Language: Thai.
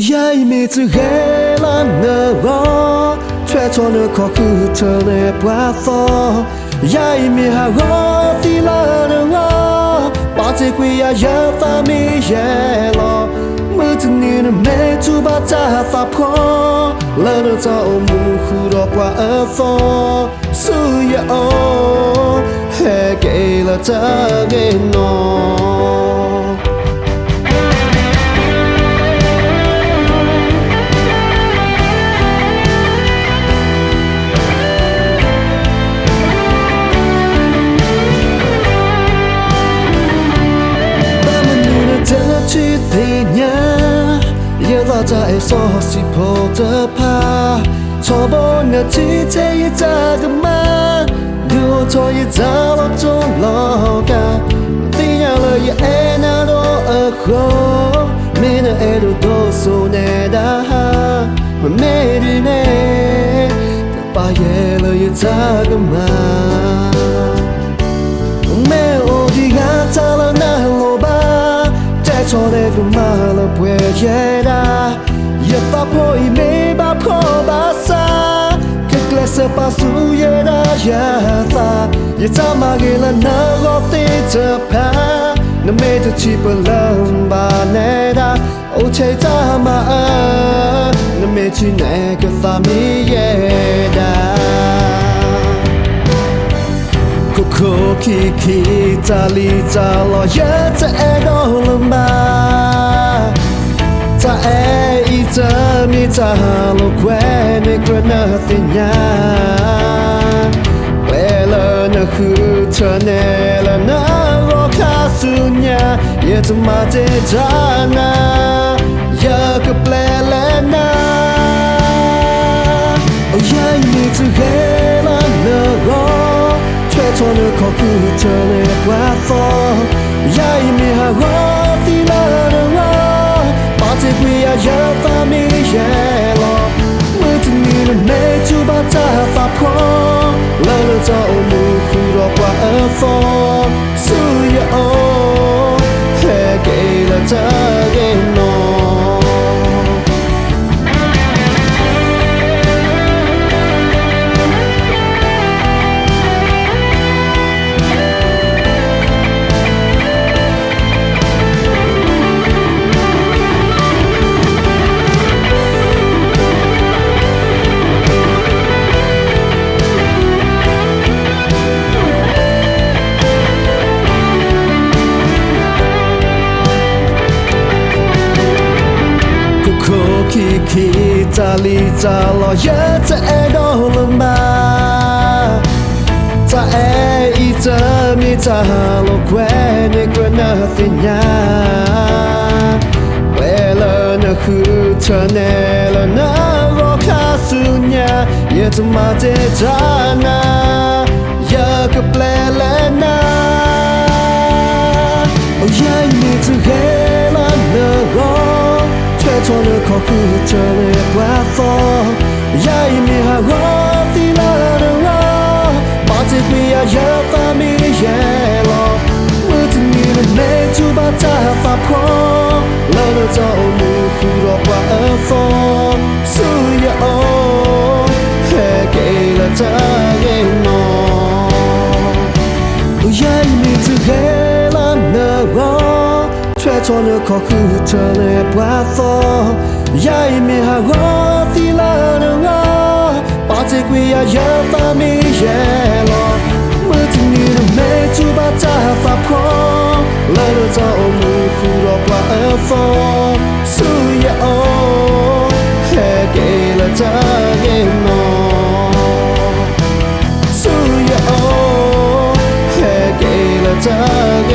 ยายมีจะเฮลันเนรอช่วยทนขอคือเธอในปลาฟอยายมีหารอที่ลาเนรอปาจิกุยาเยอะฟ้ามีเยลอมือที่นี่นะไม่จูบาจ้าฟ้าพอแล้วเราจะเอามือคู่รอบว่าฟอสู้ยาโอเฮเกลาจะเกนอ在所是抱着怕，错过那季节也咋个嘛？如果错也咋了中老家，定要了也爱那多而后，没那爱多多数那大哈，没的呢，把夜了也咋个嘛？没有的呀，咋了那罗巴？错的个马了不也哒，也发破一没把破把撒，可格色把苏也哒也发，也咋嘛给了那个对着怕，那没得起不冷把那哒，哦切咋嘛那没去那个发米也哒。Kiki tali talo ya ta ego lamba ta ita mi talo kwe mi kwe nothing ya wela na hu tane la na ro kasunya ya ta ma te jana ya ka plele na oh ya ni to hela na ro错了可คือเธอในปลาฟอยายมีหารอที่ลาเนรอปาจิกุยาเยอะฟ้ามีเยลอมือที่นี่นั้นไม่จูบาจ้าฟ้าพอแล้วเราจะเอามือคู่รอบว่าฟอสู้ยาโอเฮเกลาจะเกนอKiki tali talo ya ta ego lamba ta ita mi talo kwe ni kwe nothing ya wela na hu tane la na ro kasunya ya ta ma te jana ya ka plele na oh ya ni to hela na ro错了可คือเธอในปลาฟอยายมีหารอที่ลาเนรอปาจิกุยาเยอะฟ้ามีเยลอมือที่นี่นั้นไม่จูบาจ้าฟ้าพอแล้วเราจะเอามือคู่รอบว่าฟอสู้ยาโอเฮเกลาจะเกนอยายมีจะเฮลาเนรอช่วยทนขอคือเธอในปลาฟอยายมีหารอที่ลาเนรอปาจิกุยาเยอะฟ้ามีเยลอมือที่นี่นั้นไม่จูบาจ้าฟ้าพอแล้วเราจะเอามือคู่รอบว่าฟอสู้ยาโอเฮเกลาจะเกนอสู้ยาโอเฮเกลาจะเก